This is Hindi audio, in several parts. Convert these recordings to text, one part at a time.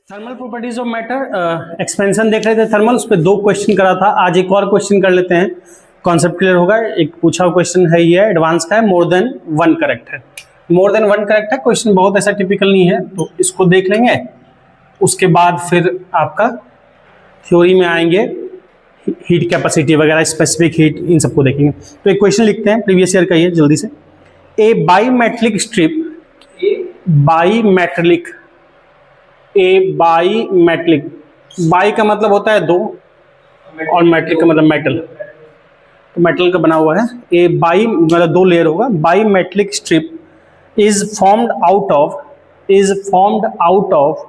Thermal properties of matter expansion देख रहे थे थर्मल, उस पर 2 क्वेश्चन करा था। आज एक और क्वेश्चन कर लेते हैं, कॉन्सेप्ट क्लियर होगा। एक पूछा हुआ क्वेश्चन है, ये एडवांस का है, मोर देन वन करेक्ट है। मोर देन वन करेक्ट है, क्वेश्चन बहुत ऐसा टिपिकल नहीं है, तो इसको देख लेंगे। उसके बाद फिर आपका थ्योरी में आएंगे, हीट कैपेसिटी वगैरह, स्पेसिफिक हीट, इन सबको देखेंगे। तो एक क्वेश्चन लिखते हैं, प्रीवियस ईयर का ये जल्दी से। ए बाईमेट्रिक स्ट्रिप, बाईमेट्रिक, ए बाईमेट्रिक, बाई का मतलब होता है 2 और मैट्रिक का मतलब मेटल, तो मेटल का बना हुआ है। ए बाई मतलब 2 लेयर होगा। Bimetallic strip is formed out of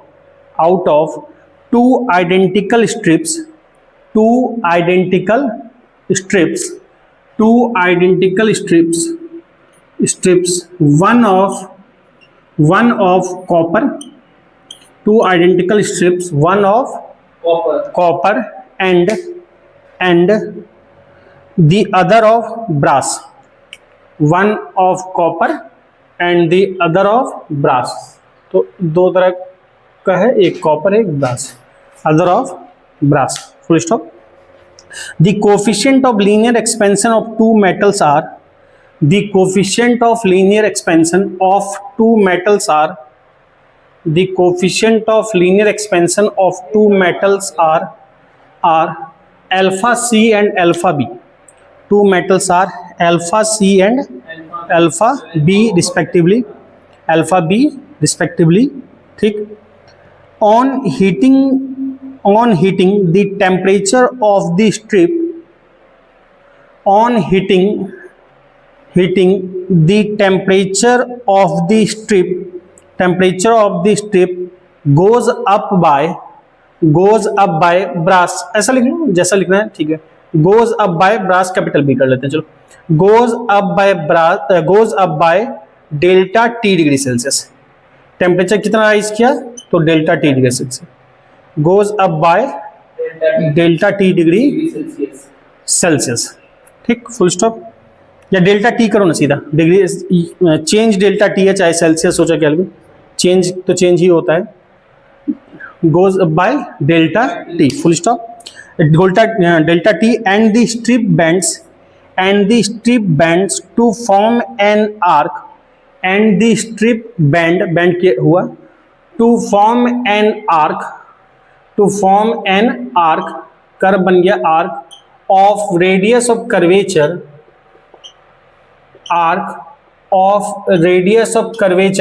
2 identical strips, 2 identical strips, one of copper, 2 identical strips, one of copper and the other of brass, one of copper and the other of brass। तो 2 तरह का है, एक कॉपर एक brass, other of brass, full stop. The coefficient of linear expansion of 2 metals are, the coefficient of linear expansion of 2 metals are, the coefficient of linear expansion of 2 metals are alpha C and alpha B। 2 metals are alpha C and alpha B respectively, ठीक। On heating the temperature of the strip, the temperature of the strip goes up by brass, ऐसा लिख लो जैसा लिखना है, ठीक है। goes up by brass, capital B कर लेते हैं, चलो। goes up by delta T degree Celsius. Temperature कितना राइज किया, तो delta T degree Celsius. goes up by delta T degree Celsius, ठीक, फुल स्टॉप। या डेल्टा टी करो ना सीधा, डिग्री चेंज डेल्टा टी है, चाहे सेल्सियस हो चाहे केल्विन, चेंज तो चेंज ही होता है। goes up by delta T, full stop. Delta T and the strip bends to form an arc, and the strip bend के हुआ to form an arc, curve बन गया arc of radius of curvature,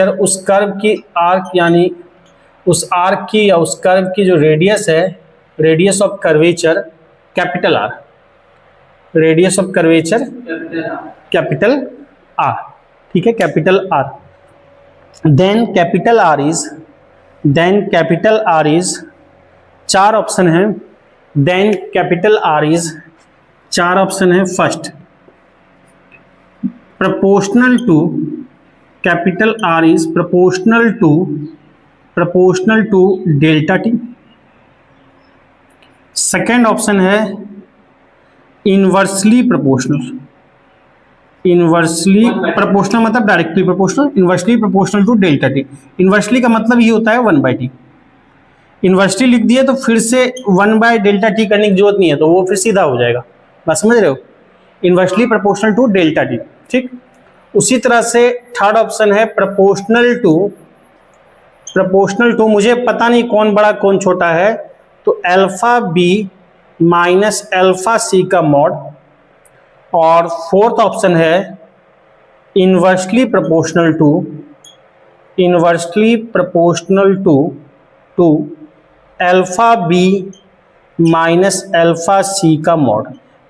उस कर्व की आर्क, यानी उस आर्क की या उस कर्व की जो रेडियस है, radius of curvature capital R, radius of curvature capital R, ठीक है, capital R. Then capital R is 4 option है, then capital R is 4 option है। First, proportional to, capital R is proportional to delta T। Second option है इनवर्सली प्रोपोर्शनल, मतलब directly proportional, inversely proportional to delta T. Inversely का मतलब ये होता है 1/t। इनवर्सली लिख दिया तो फिर से 1/डेल्टा टी करने की जरूरत नहीं है, तो वो फिर सीधा हो जाएगा, बात समझ रहे हो। Inversely proportional to delta T, ठीक। उसी तरह से थर्ड ऑप्शन है प्रोपोर्शनल टू, मुझे पता नहीं कौन बड़ा कौन छोटा है, तो alpha B minus alpha C का मॉड। और फोर्थ ऑप्शन है inversely proportional to alpha B minus alpha C का मॉड।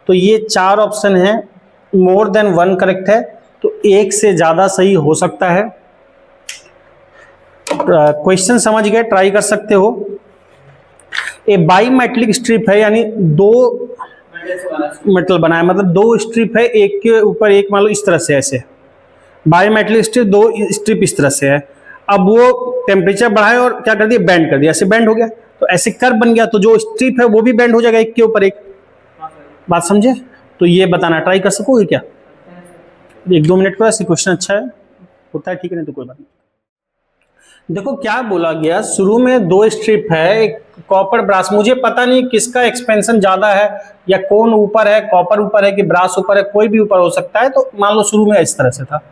तो ये 4 ऑप्शन है, मोर देन वन करेक्ट है, तो एक से ज्यादा सही हो सकता है। क्वेश्चन समझ गए, ट्राई कर सकते हो। ए बाईमेट्रिक स्ट्रिप है, यानी 2 मेटल बना है, मतलब 2 स्ट्रिप है, एक के ऊपर एक, मान लो इस तरह से, ऐसे बाईमेट्रिक स्ट्रिप 2 स्ट्रिप इस तरह से है। अब वो टेम्परेचर बढ़ाए और क्या कर दिया, बैंड कर दिया, ऐसे बैंड हो गया, तो ऐसे कर्व बन गया, तो जो स्ट्रिप है वो भी बैंड हो जाएगा एक के ऊपर एक, बात समझे। तो ये बताना, ट्राई कर सकोगे क्या 1-2 मिनट का, ऐसे क्वेश्चन अच्छा है, होता है, ठीक है, नहीं तो कोई बात नहीं। देखो क्या बोला गया, शुरू में दो स्ट्रिप है, एक कॉपर ब्रास, मुझे पता नहीं किसका एक्सपेंशन ज्यादा है या कौन ऊपर है, कॉपर ऊपर है कि ब्रास ऊपर है, कोई भी ऊपर हो सकता है। तो मान लो शुरू में इस तरह से था,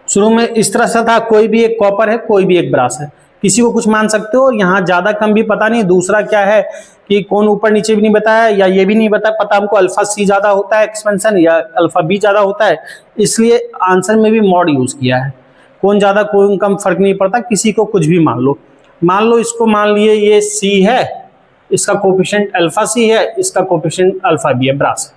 शुरू में इस तरह से था, कोई भी एक कॉपर है, कोई भी एक ब्रास है, किसी को कुछ मान सकते हो। यहाँ ज्यादा कम भी पता नहीं, दूसरा क्या है कि कौन ऊपर नीचे भी नहीं बताया, या ये भी नहीं बताया पता हमको अल्फा सी ज्यादा होता है एक्सपेंशन या अल्फा बी ज्यादा होता है, इसलिए आंसर में भी मॉड यूज किया है। कौन ज्यादा कौन कम फर्क नहीं पड़ता, किसी को कुछ भी मान लो। मान लो इसको मान लिए ये सी है, इसका कोफिशिएंट अल्फा सी है, इसका कोफिशिएंट अल्फा बी है, ब्रास।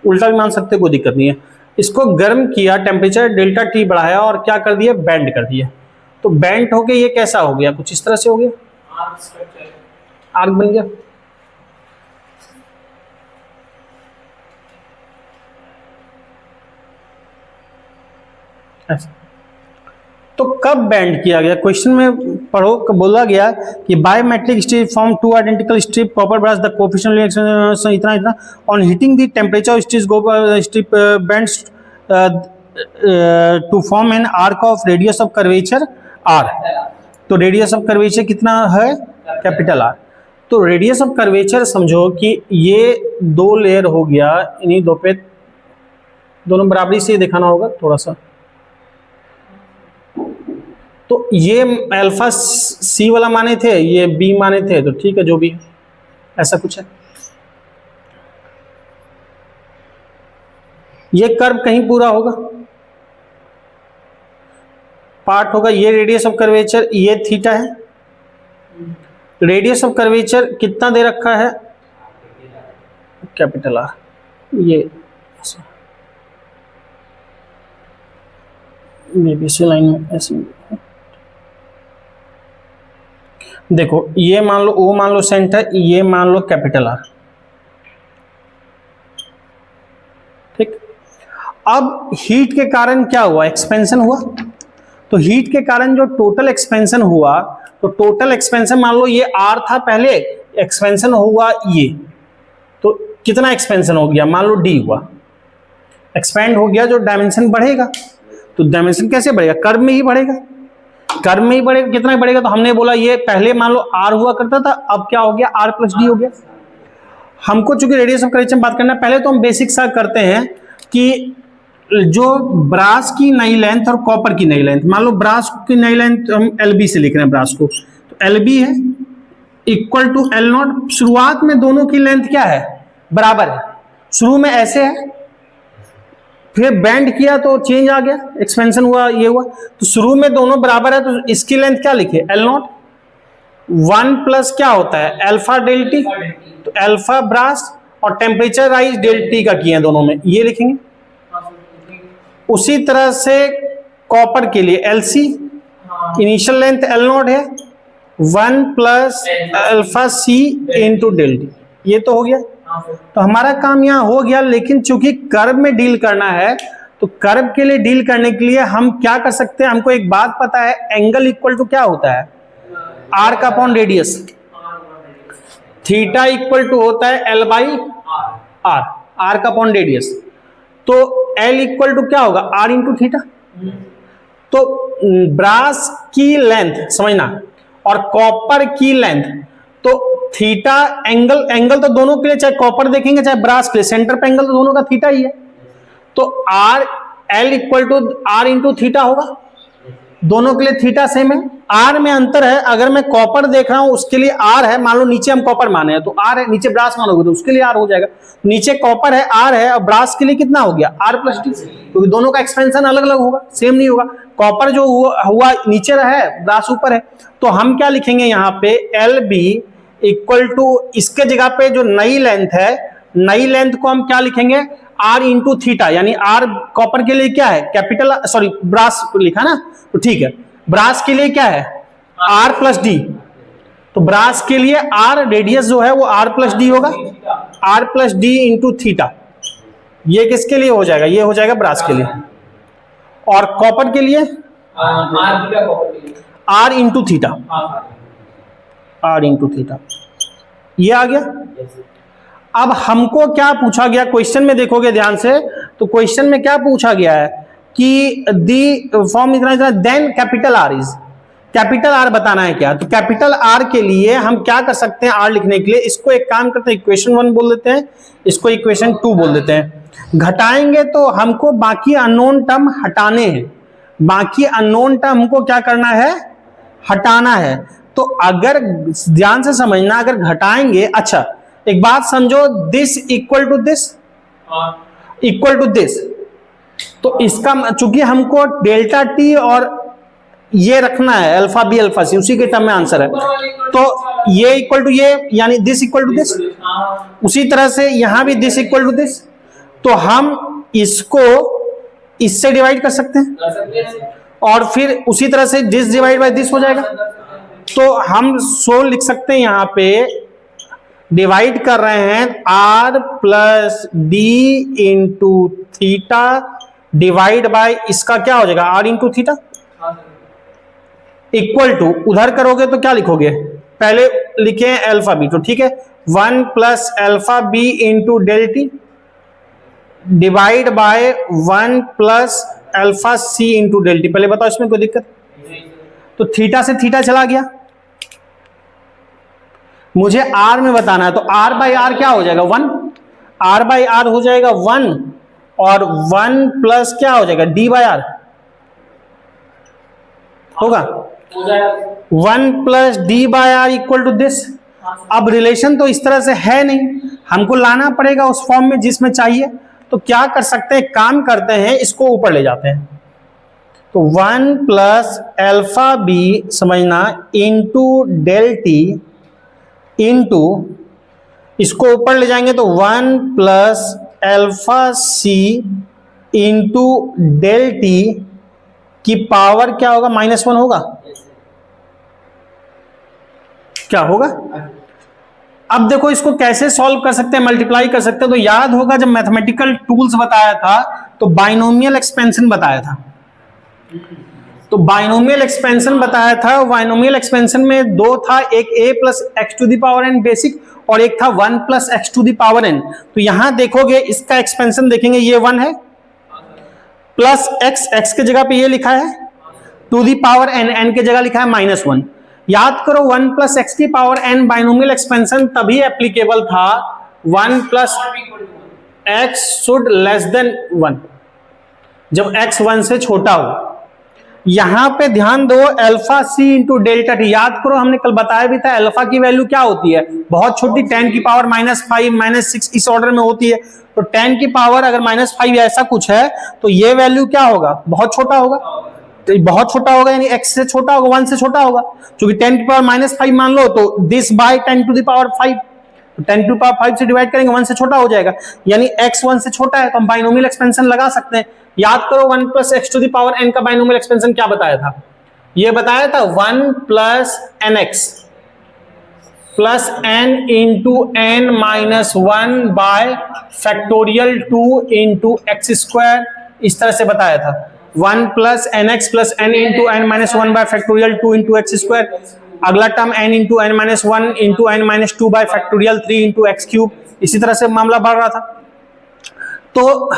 उल्टा भी मान सकते, कोई दिक्कत नहीं है। इसको गर्म किया, टेम्परेचर डेल्टा टी बढ़ाया और क्या कर दिया, बैंड कर दिया। तो बैंड होके ये कैसा हो गया, कुछ इस तरह से हो गया, आर्क बन गया। ऐसा तो कब बैंड किया गया, क्वेश्चन में पढ़ो, बोला गया कि biometric strip form to identical strip copper brass the coefficient इतना इतना on heating the temperature strip bends to form an arc of radius of curvature R. तो रेडियस ऑफ कर्वेचर कितना है, कैपिटल आर। तो रेडियस ऑफ कर्वेचर समझो कि ये दो लेयर हो गया, इन्हीं दो पे दोनों बराबरी से दिखाना होगा थोड़ा सा। तो ये अल्फा सी वाला माने थे, ये बी माने थे, तो ठीक है जो भी ऐसा कुछ है। ये कर्व कहीं पूरा होगा, पार्ट होगा, ये रेडियस ऑफ कर्वेचर, ये थीटा है। रेडियस ऑफ कर्वेचर कितना दे रखा है, कैपिटल आर। ये इसी लाइन में ऐसे देखो, ये मान लो ओ मान लो सेंटर, ये मान लो कैपिटल आर, ठीक। अब हीट के कारण क्या हुआ, एक्सपेंशन हुआ। तो हीट के कारण जो टोटल एक्सपेंशन हुआ, तो टोटल एक्सपेंशन मान लो ये आर था पहले, एक्सपेंशन हुआ ये, तो कितना एक्सपेंशन हो गया, मान लो डी हुआ, एक्सपेंड हो गया, जो डायमेंशन बढ़ेगा। तो डायमेंशन कैसे बढ़ेगा, कर्व में ही बढ़ेगा, कर्व में ही बढ़ेगा। कितना बढ़ेगा, तो हमने बोला ये पहले मान लो आर हुआ करता था, अब क्या हो गया, आर प्लस डी हो गया। हमको चूंकि रेडियस ऑफ कर्वेचर बात करना है, पहले तो हम बेसिक सा करते हैं कि जो ब्रास की नई लेंथ और कॉपर की नई लेंथ, मान लो ब्रास की नई लेंथ हम LB से लिख रहे हैं ब्रास को, तो LB है इक्वल टू L0। शुरुआत में दोनों की लेंथ क्या है, बराबर है, शुरू में ऐसे है, फिर बैंड किया तो चेंज आ गया, एक्सपेंशन हुआ, ये हुआ। तो शुरू में दोनों बराबर है, तो इसकी लेंथ क्या लिखे, L0। 1 प्लस क्या होता है, अल्फा डेल टी, तो अल्फा ब्रास और टेम्परेचर राइज डेल टी का किए दोनों में, ये लिखेंगे। उसी तरह से कॉपर के लिए LC, इनिशियल लेंथ L0 है, 1 plus alpha C into del T, ये तो हो गया। तो हमारा काम यहाँ हो गया, लेकिन चूंकि कर्व में डील करना है, तो कर्व के लिए डील करने के लिए हम क्या कर सकते हैं, हमको एक बात पता है, एंगल इक्वल टू क्या होता है, arc upon radius. Theta equal to होता है L by R, arc upon radius. तो L इक्वल टू क्या होगा, R इंटू थीटा। तो ब्रास की लेंथ समझना और कॉपर की लेंथ, तो थीटा एंगल, एंगल तो दोनों के लिए, चाहे कॉपर देखेंगे चाहे ब्रास के लिए, सेंटर पे एंगल तो दोनों का थीटा ही है। तो R L equal to R into theta होगा, दोनों के लिए थीटा सेम है। आर में अंतर है, अगर मैं कॉपर देख रहा हूं उसके लिए आर है, मान लो नीचे हम कॉपर माने हैं तो आर है, नीचे ब्रास मानोगे तो उसके लिए आर हो जाएगा। नीचे कॉपर है, आर है, और ब्रास के लिए कितना हो गया, आर प्लस टी, क्योंकि दोनों का एक्सपेंशन अलग अलग होगा, सेम नहीं होगा। कॉपर जो हुआ नीचे रहा है, ब्रास ऊपर है, तो हम क्या लिखेंगे यहाँ पे, एल बी इक्वल टू, इसके जगह पे जो नई लेंथ है, नई लेंथ को हम क्या लिखेंगे, आर इंटू थीटा, यानी आर कॉपर के लिए क्या है, कैपिटल, सॉरी ब्रास लिखा ना, तो ठीक है। ब्रास के लिए क्या है, आर प्लस डी, तो ब्रास के लिए आर, रेडियस जो है वो आर प्लस डी होगा, R plus D into theta. ये किसके लिए हो जाएगा, ये हो जाएगा ब्रास के लिए। और कॉपर के लिए R into theta, R into theta, ये आ गया। अब हमको क्या पूछा गया क्वेश्चन में, देखोगे ध्यान से तो क्वेश्चन में क्या पूछा गया है कि दी फॉर्म इतना इतना, then capital R is, capital R बताना है क्या, तो कैपिटल आर के लिए हम क्या कर सकते हैं, आर लिखने के लिए इसको एक काम करते हैं, इक्वेशन 1 बोल देते हैं, इसको इक्वेशन 2 बोल देते हैं। घटाएंगे तो हमको बाकी अननोन टर्म हटाने हैं, बाकी अननोन टर्म हमको क्या करना है, हटाना है। तो अगर ध्यान से समझना, अगर घटाएंगे, अच्छा एक बात समझो, this equal to this equal to this, तो इसका चूंकि हमको डेल्टा टी और ये रखना है अल्फा बी अल्फा सी, उसी के टर्म में आंसर है, तो ये इक्वल टू ये, यानी दिस इक्वल टू दिस, उसी तरह से यहां भी दिस इक्वल टू दिस, तो हम इसको इससे डिवाइड कर सकते हैं और फिर उसी तरह से दिस डिवाइड बाय दिस हो जाएगा। तो हम सो लिख सकते हैं, यहां पे डिवाइड कर रहे हैं R plus D into theta divide by इसका क्या हो जाएगा, R into theta equal to, उधर करोगे तो क्या लिखोगे, पहले लिखे अल्फा बी, तो ठीक है 1 plus alpha B into del T divide by 1 plus alpha C into del T. पहले बताओ इसमें कोई दिक्कत, तो थीटा से थीटा चला गया, मुझे आर में बताना है, तो आर बाई आर क्या हो जाएगा 1, आर बाई आर हो जाएगा 1 और 1 प्लस क्या हो जाएगा डी बाई आर होगा, 1 plus D by R equal to this. अब रिलेशन तो इस तरह से है नहीं, हमको लाना पड़ेगा उस फॉर्म में जिसमें चाहिए, तो क्या कर सकते हैं, काम करते हैं, इसको ऊपर ले जाते हैं, तो 1 प्लस अल्फा बी समझना इंटू डेल टी इंटू इसको ऊपर ले जाएंगे तो 1 plus alpha C into del T की पावर क्या होगा, -1 होगा, क्या होगा। अब देखो इसको कैसे सॉल्व कर सकते हैं, मल्टीप्लाई कर सकते हैं, तो याद होगा जब मैथमेटिकल टूल्स बताया था तो बाइनोमियल एक्सपेंशन बताया था, तो बाइनोमियल एक्सपेंशन बताया था, बाइनोमियल एक्सपेंशन में 2 था, एक a plus x to the power n basic और एक था 1 plus x to the power n। तो यहां देखोगे इसका एक्सपेंशन देखेंगे, ये 1 है प्लस x के जगह पे ये लिखा है टू द पावर n के जगह लिखा है -1। याद करो 1 प्लस एक्स की पावर n बाइनोमियल एक्सपेंशन तभी एप्लीकेबल था 1 plus x should less than 1, जब x 1 से छोटा हो। यहां पे ध्यान दो, alpha C into delta T, याद करो हमने कल बताया भी था अल्फा की वैल्यू क्या होती है, बहुत छोटी, 10 की पावर -5 -6 इस ऑर्डर में होती है, तो 10 की पावर अगर -5 ऐसा कुछ है तो ये वैल्यू क्या होगा, बहुत छोटा होगा, तो बहुत छोटा होगा यानी x से छोटा होगा, 1 से छोटा होगा, क्योंकि 10 की पावर -5 मान लो तो this by 10 to the power 5, 10 to the power 5 से डिवाइड करेंगे 1 से छोटा हो जाएगा, यानी x 1 से छोटा है, तो हम बाइनोमियल एक्सपेंशन लगा सकते हैं। याद करो 1 plus x to the power n का बाइनोमियल एक्सपेंशन क्या बताया था, ये बताया था 1 plus nx plus n into n minus 1 by factorial 2 into x square, इस तरह से बताया था 1 plus nx plus n into n minus 1 by factorial 2 into x square, अगला term n into n minus 1 into n minus 2 by factorial 3 into x cube, इसी तरह से मामला बढ़ रहा था। तो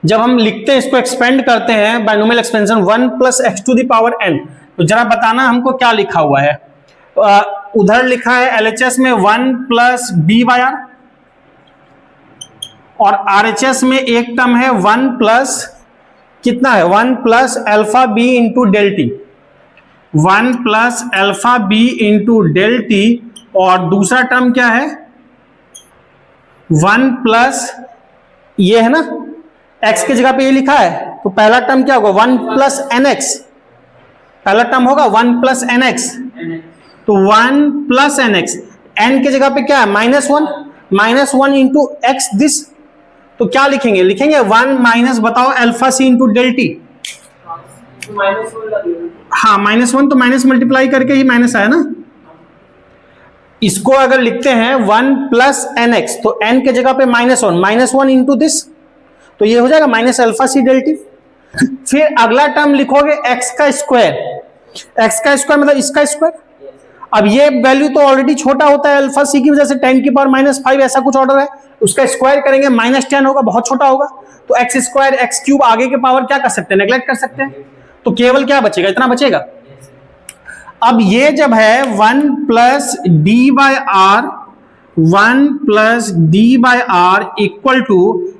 जब हम लिखते हैं, इसको एक्सपेंड करते हैं binomial expansion 1 plus x to the power n, तो जरा बताना हमको क्या लिखा हुआ है, उधर लिखा है LHS में 1 प्लस बी बाय आर और RHS में एक टर्म है 1 प्लस कितना है, 1 plus alpha B into del T, 1 plus alpha B into del T, और दूसरा टर्म क्या है 1 प्लस ये है ना, x की जगह पे ये लिखा है, तो पहला टर्म क्या होगा 1 प्लस nx, पहला टर्म होगा 1 प्लस nx, तो 1 प्लस nx, n की जगह पे क्या है -1 इंटू एक्स दिस, तो क्या लिखेंगे, लिखेंगे 1 माइनस बताओ alpha C into del T, हाँ -1 तो माइनस मल्टीप्लाई करके ही माइनस आया ना। इसको अगर लिखते हैं 1 प्लस nx, तो n के जगह पे -1 इंटू दिस, तो ये हो जाएगा minus alpha C del T. फिर अगला टर्म लिखोगे x का स्क्वायर, x का स्क्वायर मतलब इसका स्क्वायर, अब ये वैल्यू तो ऑलरेडी छोटा होता है अल्फा सी की वजह से, 10 की पावर -5 ऐसा कुछ ऑर्डर है, उसका स्क्वायर करेंगे -10 होगा, बहुत छोटा होगा, तो एक्स स्क्वायर एक्स क्यूब आगे के पावर क्या कर सकते हैं, नेग्लेक्ट कर सकते हैं, तो केवल क्या बचेगा, इतना बचेगा। अब ये जब है 1 plus D by R, 1 plus D by R equal to,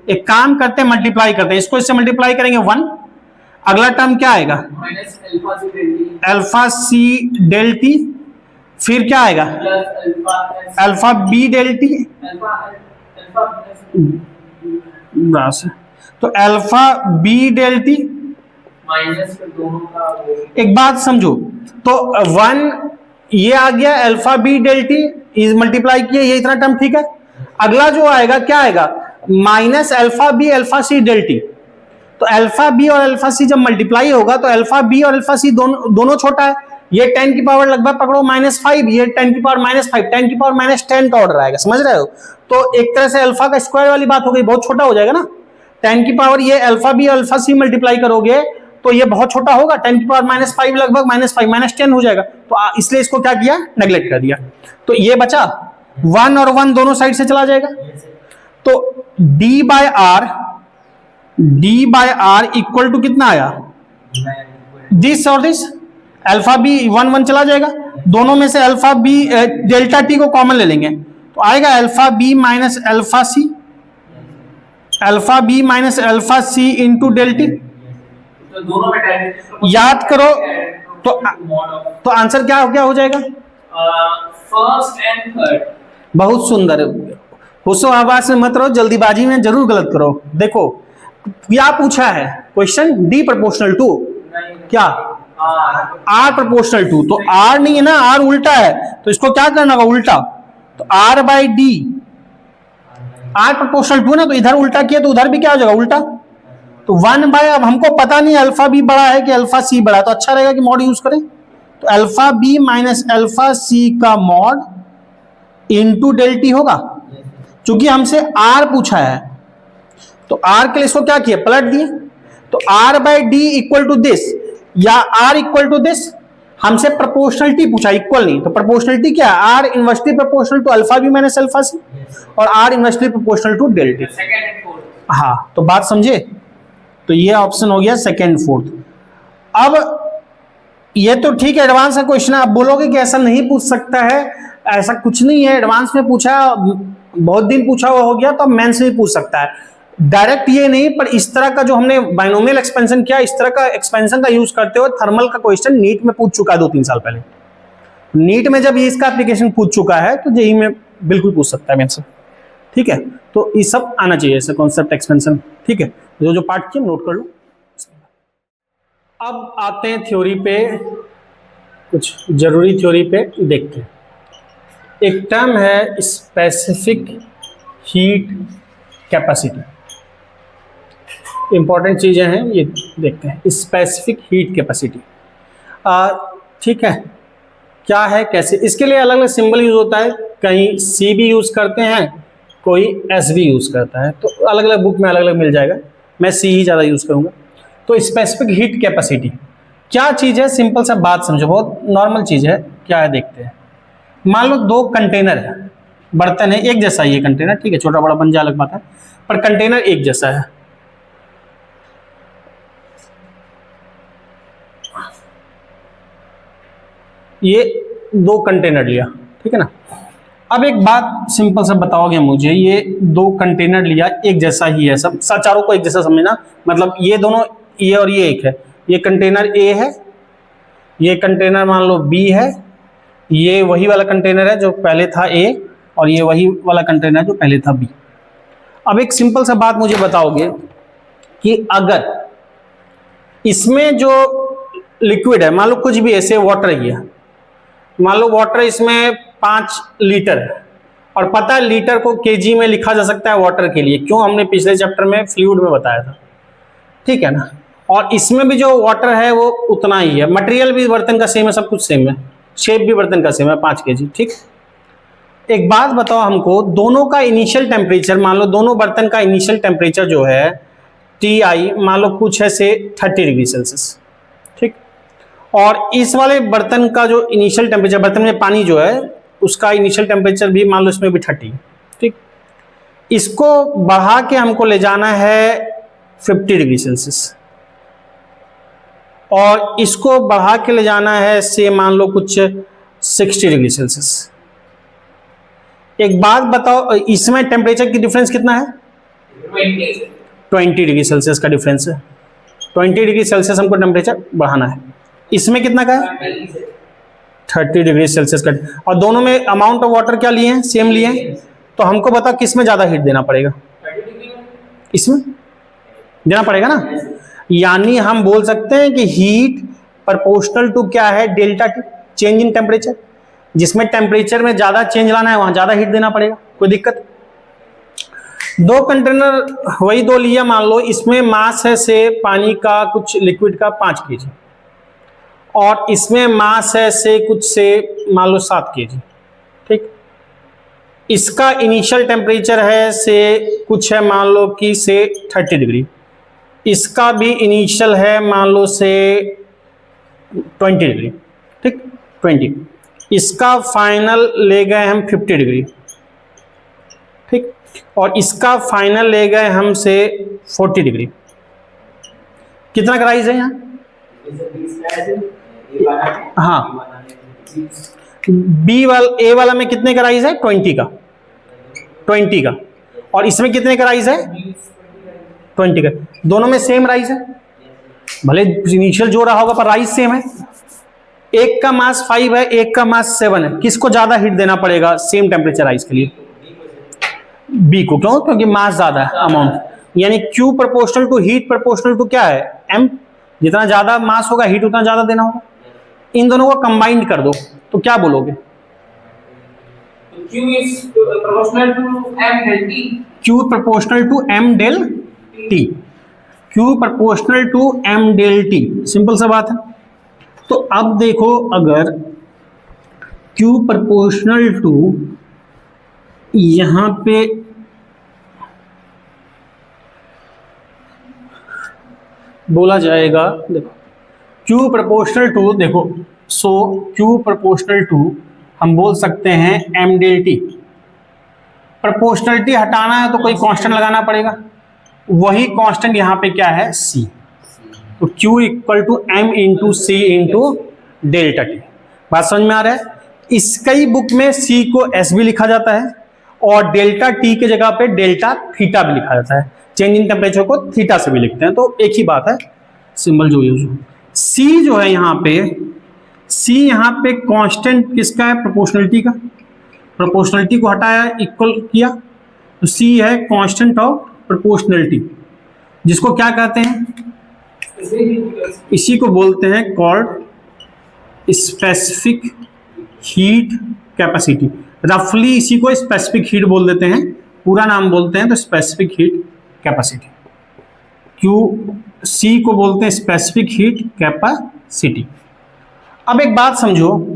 एक काम करते हैं मल्टीप्लाई करते हैं, इसको इससे मल्टीप्लाई करेंगे 1, अगला टर्म क्या आएगा minus alpha C del T, alpha C del T, फिर क्या आएगा plus alpha B del T, alpha बस तो alpha B del T. Minus दोनों का एक बात समझो, तो 1 ये आ गया alpha B del T, is multiply किया, ये इतना टर्म ठीक है। अगला जो आएगा क्या आएगा minus alpha be alpha C del T. तो अल्फा बी और अल्फा सी जब मल्टीप्लाई होगा तो अल्फा बी और अल्फा सी दोनों छोटा है, ये 10 की पावर लगभग पकड़ो -5, ये 10 की पावर -5, 10 की पावर -10 का ऑर्डर आएगा, समझ रहे हो। तो एक तरह से अल्फा का स्क्वायर वाली बात हो गई, बहुत छोटा हो जाएगा ना। 10 की पावर ये alpha be alpha C multiply करोगे तो ये बहुत छोटा होगा, 10 की पावर -5 लगभग -5 -10 हो जाएगा। तो इसलिए इसको क्या किया, नेग्लेक्ट कर दिया। तो ये बचा 1 और 1 दोनों साइड से चला जाएगा। तो D by R equal to कितना आया, दिस और दिस, अल्फा बी 1 1 चला जाएगा, दोनों में से अल्फा बी डेल्टा टी को कॉमन ले लेंगे तो आएगा अल्फा बी माइनस अल्फा सी, alpha B minus alpha C into डेल्टी। तो दोनों में याद करो तो आंसर क्या हो जाएगा, फर्स्ट एंड थर्ड। बहुत सुंदर। हुस्न आवाज में मत रहो, जल्दीबाजी में जरूर गलत करो। देखो क्या पूछा है क्वेश्चन, डी प्रोपोर्शनल टू, क्या आर प्रोपोर्शनल टू, तो आर नहीं है ना, आर उल्टा है, तो इसको क्या करना होगा उल्टा, तो R by D, R proportional to ना, तो इधर उल्टा किया तो उधर भी क्या हो जाएगा उल्टा। तो 1 बाय, अब हमको पता नहीं अल्फा बी बड़ा है कि अल्फा सी बड़ा है, तो अच्छा रहेगा कि मॉड यूज करें। तो alpha B minus alpha C का मॉड इंटू डेल टी होगा, क्योंकि हमसे आर पूछा है तो आर के लिए इसको क्या किया पलट दिए। तो R by D equal to this या आर इक्वल टू दिस, हमसे प्रोपोर्शनलिटी पूछा, इक्वल नहीं। तो प्रोपोर्शनलिटी क्या है, R inversely proportional to alpha B minus alpha C और R inversely proportional to del T. Second and fourth, हाँ, तो बात समझे। तो ये ऑप्शन हो गया सेकेंड फोर्थ। अब ये तो ठीक है, एडवांस का क्वेश्चन है। आप बोलोगे कि ऐसा नहीं पूछ सकता है, ऐसा कुछ नहीं है, एडवांस में पूछा, बहुत दिन पूछा हुआ हो गया, तो अब मेंस में पूछ सकता है। डायरेक्ट ये नहीं, पर इस तरह का जो हमने बाइनोमियल एक्सपेंशन किया, इस तरह का एक्सपेंशन का यूज करते हुए थर्मल का क्वेश्चन नीट में पूछ चुका है 2-3 साल पहले। नीट में जब इसका एप्लीकेशन पूछ चुका है तो जेईई में बिल्कुल पूछ सकता है मेंस, ठीक है। तो ये सब आना चाहिए, ऐसे कॉन्सेप्ट एक्सपेंशन, ठीक है। जो पार्ट किए नोट कर लो। अब आते हैं थ्योरी पे, कुछ जरूरी थ्योरी पे देखते हैं। एक टर्म है स्पेसिफिक हीट कैपेसिटी, इंपॉर्टेंट चीजें हैं ये देखते हैं। स्पेसिफिक हीट कैपेसिटी, ठीक है, क्या है कैसे, इसके लिए अलग अलग सिंबल यूज होता है, कहीं सी भी यूज करते हैं, कोई एस भी यूज करता है, तो अलग अलग बुक में अलग अलग मिल जाएगा। मैं सी ही ज़्यादा यूज करूंगा। तो स्पेसिफिक हीट कैपेसिटी क्या चीज़ है, सिंपल सा बात समझो, बहुत नॉर्मल चीज़ है। क्या है देखते हैं। मान लो 2 कंटेनर है, बर्तन है, एक जैसा ये कंटेनर, ठीक है, छोटा बड़ा बन जाए अलग बात है, पर कंटेनर एक जैसा है। ये 2 कंटेनर लिया, ठीक है ना। अब एक बात सिंपल सा बताओगे मुझे, ये 2 कंटेनर लिया, एक जैसा ही है सब, चारों को एक जैसा समझना, मतलब ये दोनों, ये और ये एक है, ये कंटेनर ए है, ये कंटेनर मान लो बी है, ये वही वाला कंटेनर है जो पहले था ए, और ये वही वाला कंटेनर जो पहले था बी। अब एक सिंपल सा बात मुझे बताओगे कि अगर इसमें जो लिक्विड है, मान लो कुछ भी ऐसे वाटर ही है, मान लो वाटर इसमें 5 लीटर है, और पता है लीटर को केजी में लिखा जा सकता है वाटर के लिए, क्यों, हमने पिछले चैप्टर में फ्लूइड में बताया था, ठीक है ना। और इसमें भी जो वाटर है वो उतना ही है, मटेरियल भी बर्तन का सेम है, सब कुछ सेम है, शेप भी बर्तन का सेम है, 5 केजी, ठीक। एक बात बताओ हमको, दोनों का इनिशियल टेम्परेचर, मान लो दोनों बर्तन का इनिशियल टेम्परेचर जो है TI मान लो कुछ है से 30 डिग्री सेल्सियस, ठीक। और इस वाले बर्तन का जो इनिशियल टेम्परेचर, बर्तन में पानी जो है उसका इनिशियल टेम्परेचर भी मान लो इसमें भी 30, ठीक। इसको बढ़ा के हमको ले जाना है 50 डिग्री सेल्सियस, और इसको बढ़ा के ले जाना है से मान लो कुछ 60 डिग्री सेल्सियस। एक बात बताओ, इसमें टेम्परेचर की डिफरेंस कितना है? 20 डिग्री सेल्सियस का डिफरेंस है। 20 डिग्री सेल्सियस हमको टेम्परेचर बढ़ाना है। इसमें कितना का है? 30 डिग्री सेल्सियस का। और दोनों में अमाउंट ऑफ वाटर क्या लिए हैं? सेम लिए हैं। तो हमको बताओ किस में ज्यादा हीट देना पड़ेगा? इसमें देना पड़ेगा ना। यानी हम बोल सकते हैं कि हीट प्रोपोर्शनल टू क्या है? Delta T, change in temperature. जिसमें टेम्परेचर में ज्यादा चेंज लाना है वहां ज्यादा हीट देना पड़ेगा। कोई दिक्कत? दो कंटेनर वही दो लिया, मान लो इसमें मास है से पानी का कुछ लिक्विड का 5 kg, और इसमें मास है से कुछ से मान लो 7 kg। ठीक, इसका इनिशियल टेम्परेचर है से कुछ है मान लो कि से 30 डिग्री, इसका भी इनिशियल है मान लो से 20 डिग्री। ठीक, 20। इसका फाइनल ले गए हम 50 डिग्री। ठीक, और इसका फाइनल ले गए हम से 40 डिग्री। कितना का राइज है यहाँ? हाँ, ए वाला में कितने का राइज है? 20 का। 20 का। और इसमें कितने का राइज है? 20 का। दोनों में सेम राइज है, भले इनिशियल जो रहा होगा पर राइज सेम है। एक का मास 5 है, एक का मास 7 है। किसको ज्यादा हीट देना पड़ेगा सेम टेम्परेचर राइज के लिए? बी को। क्यों? क्योंकि मास ज्यादा है, अमाउंट। यानी Q proportional to heat proportional to क्या है? M। जितना ज्यादा मास होगा हीट उतना ज्यादा देना होगा। इन दोनों को कंबाइंड कर दो तो क्या बोलोगे? Q is proportional to M del T. Q proportional to M del T। Q proportional to M del T। Simple सा बात है। तो अब देखो, अगर Q प्रोपोर्शनल टू यहां पे बोला जाएगा, देखो Q प्रोपोर्शनल टू, देखो सो Q प्रोपोर्शनल टू हम बोल सकते हैं M del T। प्रोपोर्शनलिटी हटाना है तो कोई कांस्टेंट लगाना पड़ेगा, वही कांस्टेंट यहाँ पे क्या है? C। तो Q equal to M into C into delta T. बात समझ में आ रहा है? इसकी बुक में C को S भी लिखा जाता है और डेल्टा टी के जगह पे डेल्टा थीटा भी लिखा जाता है। चेंज इन टेम्परेचर को थीटा से भी लिखते हैं, तो एक ही बात है, सिंबल जो यूज हो। C जो है यहाँ पे, C यहाँ पे कांस्टेंट किसका है? प्रोपोर्शनलिटी का। प्रोपोर्शनलिटी को हटाया, इक्वल किया, तो C है कांस्टेंट ऑफ प्रोपोर्शनलिटी, जिसको क्या कहते हैं? इसी को बोलते हैं कॉल्ड स्पेसिफिक हीट कैपेसिटी। रफली इसी को स्पेसिफिक हीट बोल देते हैं, पूरा नाम बोलते हैं तो स्पेसिफिक हीट कैपेसिटी। C को बोलते हैं स्पेसिफिक हीट कैपेसिटी। अब एक बात समझो,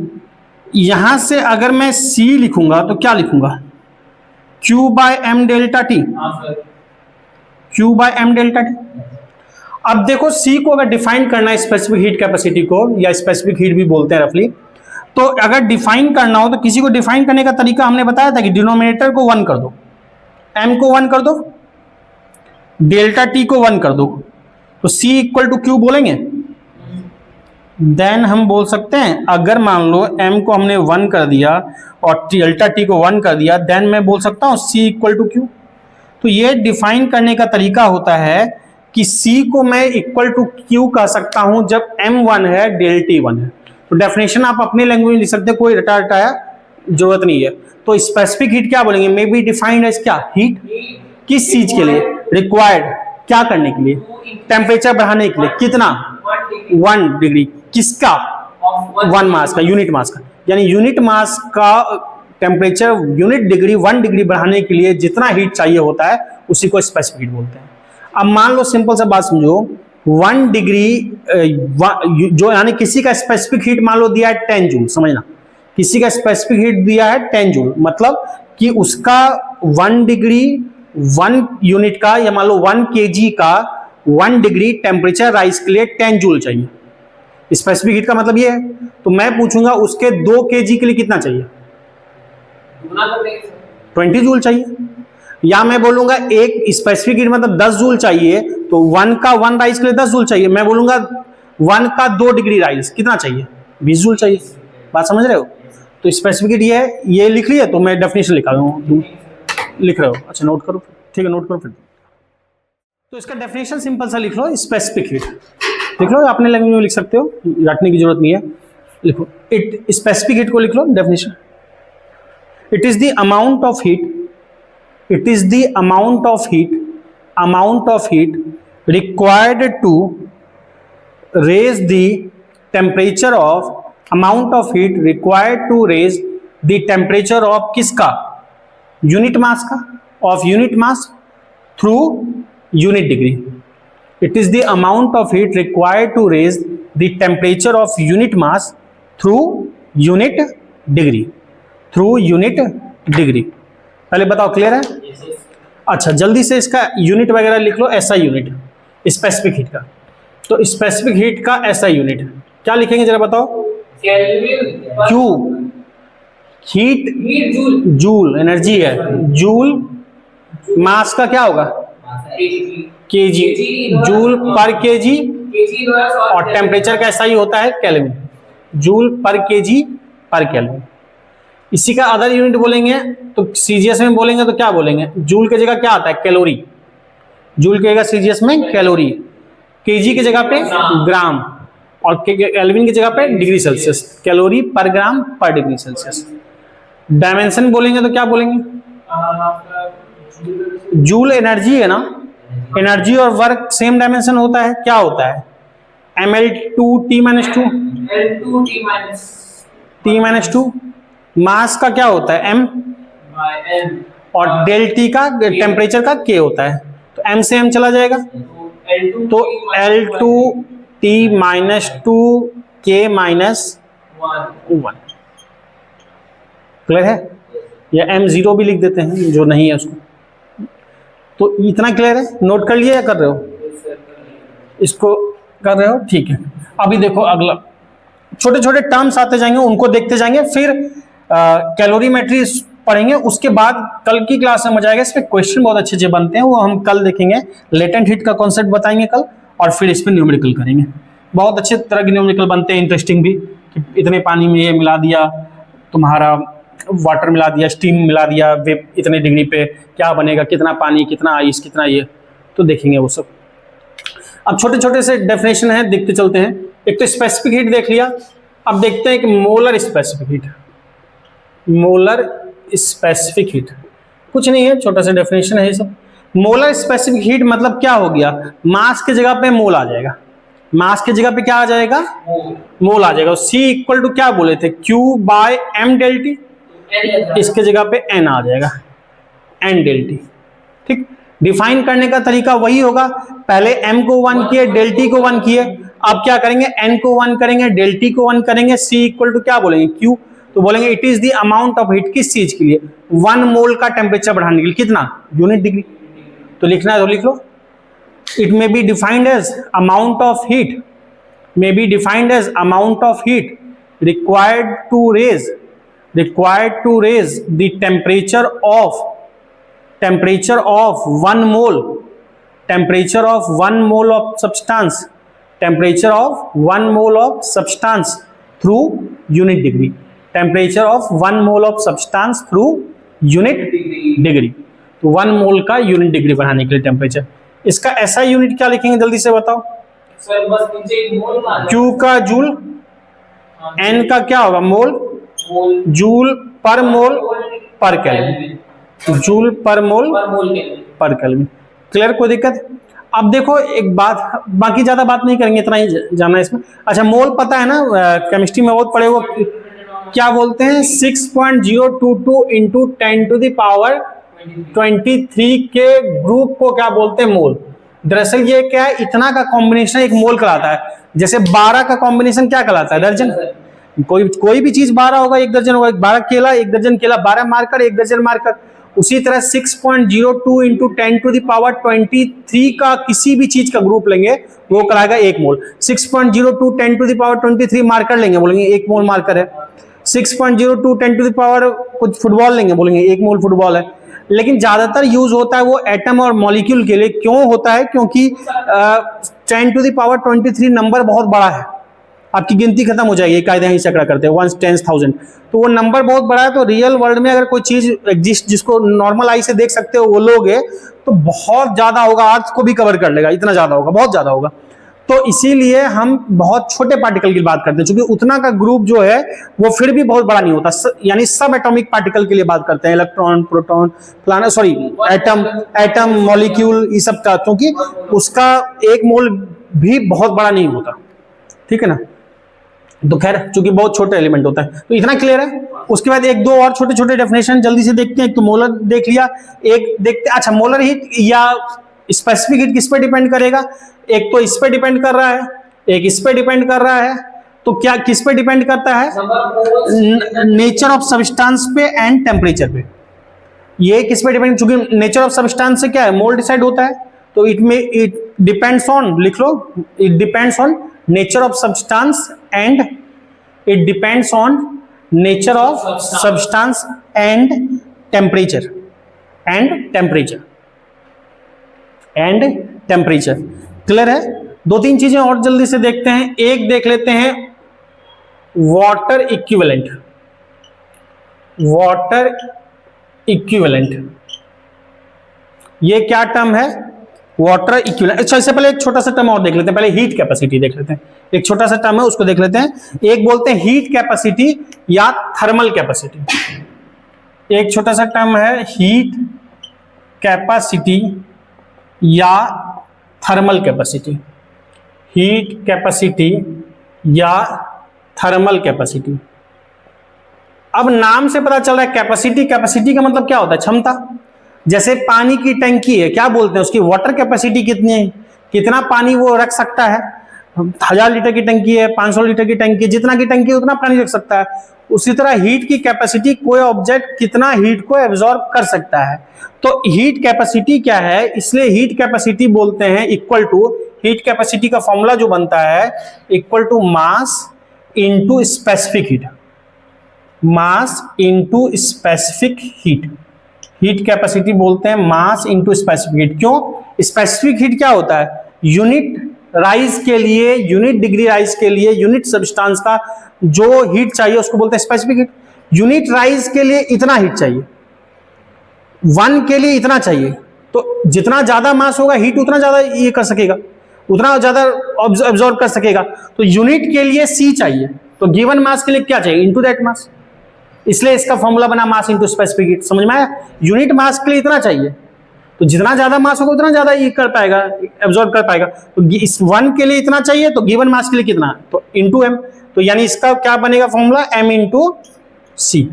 यहां से अगर मैं C लिखूंगा तो क्या लिखूंगा? Q by M delta T. Q by M delta T. अब देखो C को अगर डिफाइन करना है स्पेसिफिक हीट कैपेसिटी को, या स्पेसिफिक हीट भी बोलते हैं रफली, तो अगर डिफाइन करना हो तो किसी को डिफाइन करने का तरीका हमने बताया था कि डिनोमिनेटर को 1 कर दो, M को 1 कर दो, डेल्टा टी को 1 कर दो, तो C इक्वल टू Q बोलेंगे। देन हम बोल सकते हैं, अगर मान लो M को हमने 1 कर दिया और डेल्टा टी को 1 कर दिया, देन मैं बोल सकता हूँ C इक्वल टू Q। तो ये डिफाइन करने का तरीका होता है कि C को मैं इक्वल टू Q कह सकता हूं जब M 1 है, डेल T 1 है। तो डेफिनेशन आप अपने लैंग्वेज में लिख सकते हैं, कोई रटाया जरूरत नहीं है। तो स्पेसिफिक हीट क्या बोलेंगे? मे बी डिफाइंड एज क्या? हीट। किस चीज के लिए? रिक्वायर्ड क्या करने के लिए? टेम्परेचर बढ़ाने के लिए। कितना? 1 डिग्री। किसका? 1 मास का, यूनिट मास का। यानी यूनिट मास का टेम्परेचर यूनिट डिग्री 1 डिग्री बढ़ाने के लिए जितना हीट चाहिए होता है उसी को स्पेसिफिक हीट बोलते हैं। अब मान लो सिंपल सा बात समझो, 1 डिग्री जो यानी किसी का स्पेसिफिक हीट मान लो दिया है 10 जूल, समझना, किसी का स्पेसिफिक हीट दिया है 10 जूल, मतलब कि उसका 1 डिग्री 1 यूनिट का, या मान लो 1 kg का 1 डिग्री टेम्परेचर राइज के लिए 10 जूल चाहिए। स्पेसिफिक हीट का मतलब ये है। तो मैं पूछूंगा उसके 2 kg के लिए कितना चाहिए? 20 जूल चाहिए। या मैं बोलूंगा एक स्पेसिफिक हीट मतलब 10 जूल चाहिए, तो 1 का 1 राइज के लिए 10 जूल चाहिए। मैं बोलूंगा 1 का 2 डिग्री राइज कितना चाहिए, 20 जूल चाहिए। बात समझ रहे हो? तो स्पेसिफिक हीट ये है, ये लिख लिया तो मैं डेफिनेशन लिखा दूँ, लिख रहे हो? अच्छा नोट करो, ठीक है नोट करो फिर। तो इसका डेफिनेशन सिंपल सा लिख लो, स्पेसिफिक हीट लिख लो, अपने लैंग्वेज में लिख सकते हो, रटने की जरूरत नहीं है, लिखो। इट स्पेसिफिक हीट को लिख लो definition, it is the amount of heat, it is the amount of heat required to raise the temperature of amount of heat required to raise the temperature of किसका, यूनिट मास का, of unit mass through unit degree. It is the amount of heat required to raise the temperature of unit mass through unit degree. Through unit degree. पहले बताओ क्लियर है? अच्छा जल्दी से इसका यूनिट वगैरह लिख लो, ऐसा यूनिट स्पेसिफिक हीट का। तो स्पेसिफिक हीट का ऐसा यूनिट क्या लिखेंगे जरा बताओ? क्यू, हीट जूल एनर्जी है, जूल मास का क्या होगा, केजी, जूल पर केजी, और टेम्परेचर का ऐसा ही होता है केल्विन, जूल पर केजी पर केल्विन। इसी का अदर यूनिट बोलेंगे तो सीजीएस में बोलेंगे तो क्या बोलेंगे, जूल की जगह क्या आता है, कैलोरी, जूल की जगह सीजीएस में कैलोरी, केजी की जगह पे ग्राम, और केल्विन की जगह पे डिग्री सेल्सियस, कैलोरी पर ग्राम पर डिग्री सेल्सियस। डायमेंशन बोलेंगे तो क्या बोलेंगे, जूल एनर्जी है ना, एनर्जी और वर्क सेम डायमेंशन होता है, क्या होता है, ml2T-2 T-2, मास का क्या होता है m, और डेल टी का टेम्परेचर का k होता है, तो m से m चला जाएगा, तो L2T-2 K -1 क्लियर है, या M0 भी लिख देते हैं जो नहीं है उसको। तो इतना क्लियर है, नोट कर लिया या कर रहे हो, इसको कर रहे हो, ठीक है। अभी देखो अगला, छोटे छोटे टर्म्स आते जाएंगे उनको देखते जाएंगे, फिर कैलोरीमेट्री पढ़ेंगे, उसके बाद कल की क्लास में मजा आएगा, इसमें क्वेश्चन बहुत अच्छे अच्छे बनते हैं, वो हम कल देखेंगे, लेटेंट हीट का कॉन्सेप्ट बताएंगे कल, और फिर इसमें न्यूमेरिकल करेंगे, बहुत अच्छे तरह के न्यूमेरिकल बनते हैं, इंटरेस्टिंग भी, कि इतने पानी में ये मिला दिया, तुम्हारा वाटर मिला दिया, स्टीम मिला दिया, वे इतने डिग्री पे क्या बनेगा, कितना पानी, कितना आइस, कितना ये, तो देखेंगे वो सब। अब छोटे छोटे से डेफिनेशन है, देखते चलते हैं। एक तो स्पेसिफिक हीट देख लिया, अब देखते हैं कि molar specific heat. Molar specific heat कुछ नहीं है, छोटा सा डेफिनेशन है ये सब। मोलर स्पेसिफिक हीट मतलब क्या हो गया, मास की जगह पे मोल आ जाएगा, मास की जगह पे क्या आ जाएगा, मोल आ जाएगा। C इक्वल टू क्या बोले थे, Q/m डेल टी, इसके जगह पे n आ जाएगा, n डेल टी। ठीक, डिफाइन करने का तरीका वही होगा, पहले m को 1 किए, डेल टी को 1 किए, अब क्या करेंगे, n को 1 करेंगे, डेल टी को 1 करेंगे, C इक्वल टू क्या बोलेंगे, Q, तो बोलेंगे it is the amount of heat, किस चीज के लिए, 1 मोल का टेम्परेचर बढ़ाने के लिए, कितना, यूनिट डिग्री। तो लिखना है तो लिख लो, it may be defined as amount of heat, may be defined as amount of heat required to raise the temperature of 1 mole, temperature of 1 mole of substance, temperature of 1 mole of substance through unit degree, temperature of 1 mole of substance through unit degree। तो 1 मोल का यूनिट डिग्री बढ़ाने के लिए टेम्परेचर, इसका ऐसा यूनिट क्या लिखेंगे जल्दी से बताओ, सर बस नीचे एक मोल माना, Q का जूल, N का क्या होगा, मोल, जूल पर मोल पर केल्विन, जूल पर मोल पर केल्विन। क्लियर, कोई दिक्कत? अब देखो एक बात, बाकी ज्यादा बात नहीं करेंगे, इतना ही जानना है इसमें। अच्छा मोल पता है ना, केमिस्ट्री में बहुत पढ़े हो, क्या बोलते हैं, 6.022 इंटू 10⁻23 के ग्रुप को क्या बोलते हैं, मोल। दरअसल ये क्या है, इतना का कॉम्बिनेशन एक मोल कहलाता है, जैसे 12 का कॉम्बिनेशन क्या कहलाता है, दर्जन। कोई भी चीज 12 होगा, 1 दर्जन होगा, 12 केला 1 दर्जन केला, 12 मार्कर 1 दर्जन मार्कर। उसी तरह 6.02 इंटू 10⁻23 का किसी भी चीज का ग्रुप लेंगे वो कराएगा 1 मोल। 6.02 10⁻23 मार्कर लेंगे, बोलेंगे 1 मोल मार्कर है। 6.02 10 कुछ फुटबॉल लेंगे, बोलेंगे 1 मोल फुटबॉल है। लेकिन ज्यादातर यूज होता है वो एटम और मॉलिक्यूल के लिए। क्यों होता है? क्योंकि 10⁻23 नंबर बहुत बड़ा है, आपकी गिनती खत्म हो जाएगी, कायदे ही चक्रा करते हैं 1 10,000, तो वो नंबर बहुत बड़ा है। तो रियल वर्ल्ड में अगर कोई चीज एग्जिस्ट जिसको नॉर्मल आई से देख सकते हो वो लोगे तो बहुत ज्यादा होगा, अर्थ को भी कवर कर लेगा, इतना ज्यादा होगा, बहुत ज्यादा होगा। तो इसीलिए हम बहुत छोटे पार्टिकल की बात करते हैं, क्योंकि उतना का ग्रुप जो है वो फिर भी बहुत बड़ा नहीं होता, यानी सब एटॉमिक पार्टिकल के लिए बात करते हैं, electron, proton, planet, sorry atom molecule, ये सब का, क्योंकि उसका एक मोल भी बहुत बड़ा नहीं होता, ठीक है ना। तो खैर चूंकि बहुत छोटे एलिमेंट होता है, तो इतना क्लियर है। उसके बाद एक दो और छोटे छोटे डेफिनेशन जल्दी से देखते हैं। एक तो मोलर देख लिया, एक देखते अच्छा मोलर हीट या स्पेसिफिक हीट किस पे डिपेंड करेगा? एक तो इस पे डिपेंड कर रहा है, एक इस पे डिपेंड कर रहा है। तो क्या किस पे डिपेंड करता है? नेचर ऑफ सब्सटेंस पे एंड टेम्परेचर पे। ये किस पे डिपेंड, चूंकि नेचर ऑफ सब्सटेंस से क्या है, मोल डिसाइड होता है, तो इट डिपेंड्स ऑन, लिख लो, it depends on nature of substance and it depends on nature of substance and temperature clear है। दो तीन चीजें और जल्दी से देखते हैं। एक देख लेते हैं वाटर इक्विवेलेंट। ये क्या टर्म है? Water equivalent. अच्छा, इससे पहले एक छोटा सा टर्म और देख लेते हैं, पहले हीट कैपेसिटी देख लेते हैं। एक छोटा सा टर्म है उसको देख लेते हैं। एक बोलते हैं हीट कैपेसिटी या थर्मल कैपेसिटी। एक छोटा सा टर्म है हीट कैपेसिटी या थर्मल कैपेसिटी। हीट कैपेसिटी या थर्मल कैपेसिटी। अब नाम से पता चल रहा है कैपेसिटी का मतलब क्या होता है? क्षमता। जैसे पानी की टंकी है, क्या बोलते हैं उसकी वाटर कैपेसिटी कितनी है, कितना पानी वो रख सकता है। 1000 लीटर की टंकी है, 500 लीटर की टंकी, जितना की टंकी है उतना पानी रख सकता है। उसी तरह हीट की कैपेसिटी, कोई ऑब्जेक्ट कितना हीट को एब्जॉर्ब कर सकता है। तो हीट कैपेसिटी क्या है, इसलिए हीट कैपेसिटी बोलते हैं इक्वल टू, हीट कैपेसिटी का फॉर्मूला जो बनता है equal to mass into specific heat. Mass into specific heat. Heat capacity बोलते हैं मास इनटू स्पेसिफिक हीट। क्यों? स्पेसिफिक हीट क्या होता है? यूनिट राइज के लिए, यूनिट डिग्री राइज के लिए, यूनिट सब्सटेंस का जो हीट चाहिए उसको बोलते हैं स्पेसिफिक हीट। यूनिट राइज के लिए इतना हीट चाहिए, 1 के लिए इतना चाहिए। तो जितना ज्यादा मास होगा हीट उतना ज्यादा ये कर सकेगा, उतना ज्यादा ऑब्जॉर्व कर सकेगा। तो यूनिट के लिए C चाहिए, तो गिवन मास के लिए क्या चाहिए? Into that mass. इसलिए इसका फॉर्मूला बना मास इनटू स्पेसिफिक हीट। समझ में आया? यूनिट मास के लिए इतना चाहिए, तो जितना ज्यादा मास होगा उतना ज्यादा ये कर पाएगा, एब्जॉर्ब कर पाएगा। तो इस 1 के लिए इतना चाहिए, तो गिवन मास के लिए कितना? तो इनटू m। तो यानी इसका क्या बनेगा फॉर्मूला? m into C।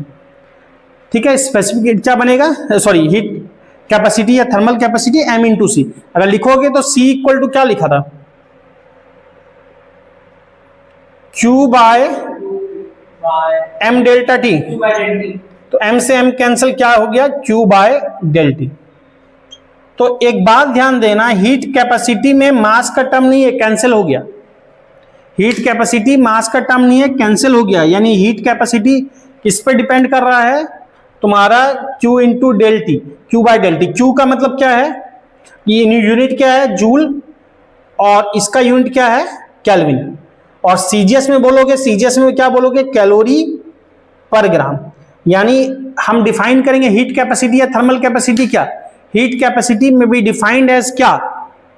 ठीक है। स्पेसिफिक हीट क्या बनेगा, सॉरी हीट कैपेसिटी या thermal capacity m into C। अगर लिखोगे तो C इक्वल टू क्या लिखा था? Q by m delta T। तो m से m कैंसिल, क्या हो गया? Q by del T। तो एक बात ध्यान देना, हीट कैपेसिटी में मास का टर्म नहीं है, कैंसिल हो गया। हीट कैपेसिटी मास का टर्म नहीं है, कैंसिल हो गया। यानी हीट कैपेसिटी किस पे डिपेंड कर रहा है? तुम्हारा Q into del T, Q by del T. Q का मतलब क्या है? ये यूनिट क्या है? जूल। और इसका यूनिट क्या है? केल्विन। और सीजीएस में बोलोगे, सीजीएस में क्या बोलोगे? कैलोरी पर ग्राम। यानी हम डिफाइन करेंगे हीट कैपेसिटी या थर्मल कैपेसिटी क्या? हीट कैपेसिटी में भी डिफाइंड एज क्या?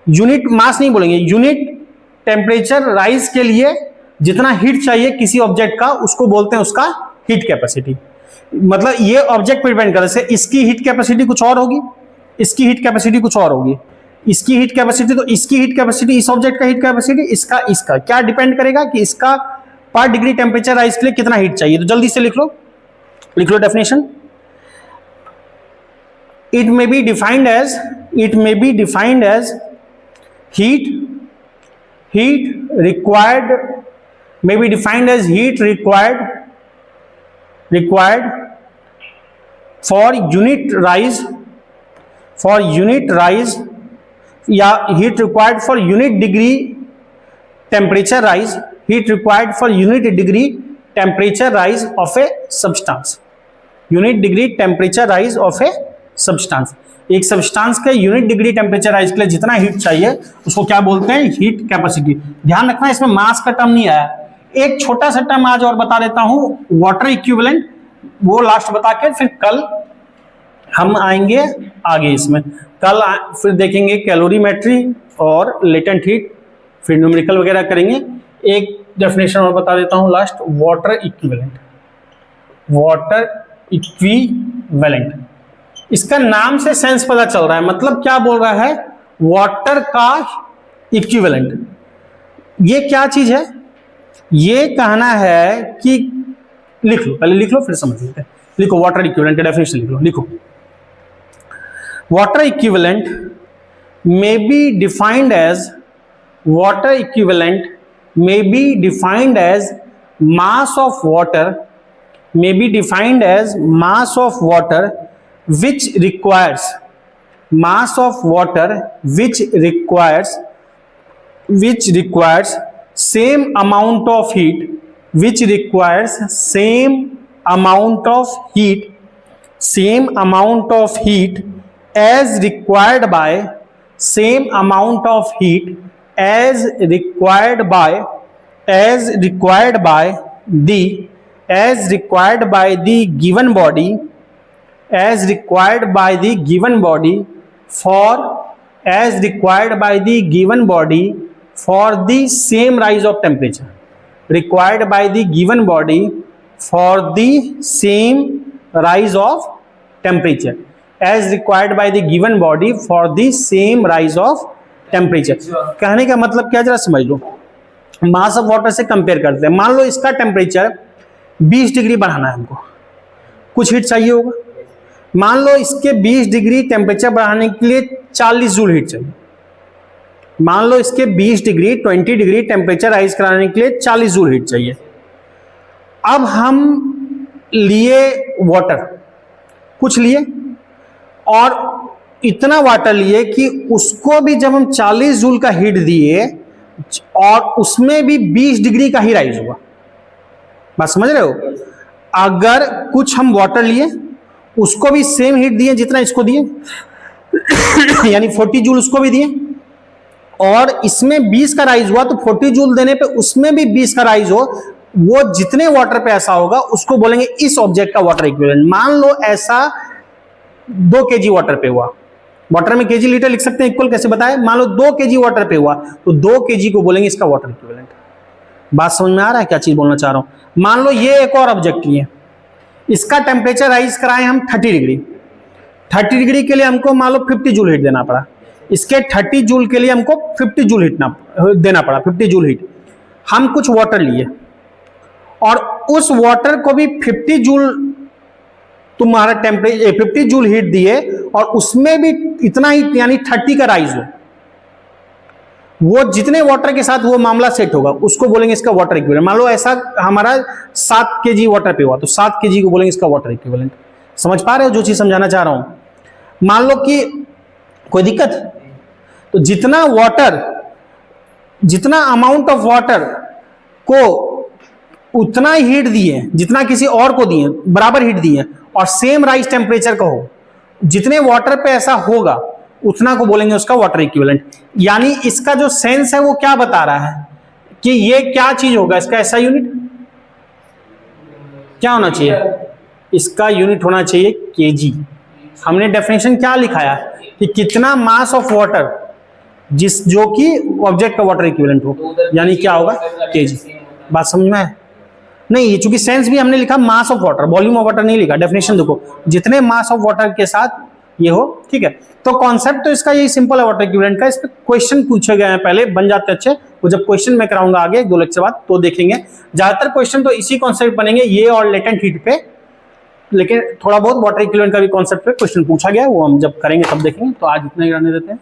यूनिट मास नहीं बोलेंगे, यूनिट टेम्परेचर राइज के लिए जितना हीट चाहिए किसी ऑब्जेक्ट का, उसको बोलते हैं उसका हीट कैपेसिटी। मतलब ये ऑब्जेक्ट पर डिपेंड करता है। इसकी हीट कैपेसिटी कुछ और होगी, इसकी हीट कैपेसिटी कुछ और होगी, इसकी हीट कैपेसिटी, तो इसकी हीट कैपेसिटी, इस ऑब्जेक्ट का हीट कैपेसिटी, इसका क्या डिपेंड करेगा कि इसका पर डिग्री टेम्परेचर राइज के लिए कितना हीट चाहिए। तो जल्दी से लिख लो definition. It may be defined as heat required for unit rise या heat required for unit degree temperature rise, heat required for unit degree temperature rise of a substance, unit degree temperature rise of a substance. एक सब्सटेंस के यूनिट डिग्री टेम्परेचर राइज के लिए जितना हीट चाहिए उसको क्या बोलते हैं, हीट कैपेसिटी। ध्यान रखना इसमें मास का टर्म नहीं आया। एक छोटा सा टर्म आज और बता देता हूं, वाटर इक्विवेलेंट, वो लास्ट बता के फिर कल हम आएंगे आगे इसमें। कल फिर देखेंगे कैलोरीमेट्री और लेटेंट हीट, फिर न्यूमेरिकल वगैरह करेंगे। एक डेफिनेशन और बता देता हूं last, water equivalent. Water equivalent, इसका नाम से सेंस पता चल रहा है, मतलब क्या बोल रहा है, वाटर का इक्विवेलेंट। ये क्या चीज है, ये कहना है कि लिख लो, पहले लिख लो फिर समझ लेते हैं। लिखो वाटर इक्विवेलेंट का डेफिनेशन लिख लो, लिखो water equivalent may be defined as water equivalent may be defined as mass of water may be defined as mass of water which requires mass of water which requires same amount of heat which requires same amount of heat as required by same amount of heat as required by the given body for the same rise of temperature, required by the given body for the same rise of temperature, as required by the given body for the same rise of temperature। कहने का मतलब क्या, जरा समझ लो। मास ऑफ वाटर से कंपेयर करते हैं। मान लो इसका टेम्परेचर 20 डिग्री बढ़ाना है हमको, कुछ हीट चाहिए होगा। मान लो इसके 20 डिग्री टेम्परेचर बढ़ाने के लिए 40 जूल हीट चाहिए। मान लो इसके 20 डिग्री टेम्परेचर राइज कराने के लिए 40 जूल हीट चाहिए। अब हम लिए वाटर, कुछ लिए और इतना वाटर लिए कि उसको भी जब हम 40 जूल का हीट दिए और उसमें भी 20 डिग्री का ही राइज हुआ। बात समझ रहे हो? अगर कुछ हम वाटर लिए, उसको भी सेम हीट दिए जितना इसको दिए यानी 40 जूल उसको भी दिए, और इसमें 20 का राइज हुआ, तो 40 जूल देने पे उसमें भी 20 का राइज हो, वो जितने वाटर पे ऐसा होगा उसको बोलेंगे इस ऑब्जेक्ट का वाटर इक्विवेलेंट। मान लो ऐसा 2 kg वाटर पे हुआ, वाटर में केजी लीटर लिख सकते हैं, इक्वल कैसे बताए। मान लो 2 kg वाटर पे हुआ, तो 2 kg को बोलेंगे इसका वाटर इक्विवेलेंट। बात समझ में आ रहा है क्या चीज बोलना चाह रहा हूं। मान लो ये एक और ऑब्जेक्ट लिए, इसका टेम्परेचर राइज कराए हम 30 डिग्री। 30 डिग्री के लिए हमको मान लो 50 जूल हीट देना पड़ा। इसके 30 जूल के लिए हमको 50 जूल हीट देना पड़ा, 50 जूल हीट। हम कुछ वाटर लिए और उस वाटर को भी 50 जूल तुम्हारा टेम्परेचर 50 जूल हीट दिए, और उसमें भी इतना ही यानी 30 का राइज हो। वो जितने वाटर के साथ वो मामला सेट होगा उसको बोलेंगे इसका वाटर इक्विवेलेंट। मान लो ऐसा हमारा 7 kg वाटर पे हुआ, तो 7 kg को बोलेंगे इसका वाटर इक्विवेलेंट। समझ पा रहे हो जो चीज समझाना चाह रहा हूं। मान लो कि कोई दिक्कत, तो जितना वाटर, जितना अमाउंट ऑफ वाटर को उतना ही हीट दिए जितना किसी और को दिए, बराबर हीट दिए, और सेम राइज टेम्परेचर का हो, जितने वाटर पे ऐसा होगा उतना को बोलेंगे उसका वाटर इक्विवेलेंट। यानी इसका जो सेंस है वो क्या बता रहा है कि ये क्या चीज होगा, इसका ऐसा यूनिट क्या होना चाहिए, इसका यूनिट होना चाहिए केजी। हमने डेफिनेशन क्या लिखाया कि कितना मास ऑफ वाटर जो कि ऑब्जेक्ट का वाटर इक्विवेलेंट हो, यानी क्या होगा केजी। बात समझ में है? नहीं, चूंकि सेंस भी हमने लिखा mass of water, volume of water नहीं लिखा। डेफिनेशन देखो, जितने मास ऑफ वाटर के साथ ये हो, ठीक है। तो कॉन्सेप्ट तो इसका यही सिंपल है वाटर इक्विवेलेंट का। इस पे क्वेश्चन पूछे गए हैं पहले, बन जाते अच्छे। वो जब क्वेश्चन मैं कराऊंगा आगे 2 लेक्चर बाद तो देखेंगे। ज्यादातर क्वेश्चन तो इसी कॉन्सेप्ट बनेंगे, ये और लेटेंट हीट पे, लेकिन थोड़ा बहुत वाटर इक्विवेलेंट का भी कॉन्सेप्ट पे क्वेश्चन पूछा गया, वो हम जब करेंगे तब देखेंगे। तो आज इतना ही रहने देते हैं।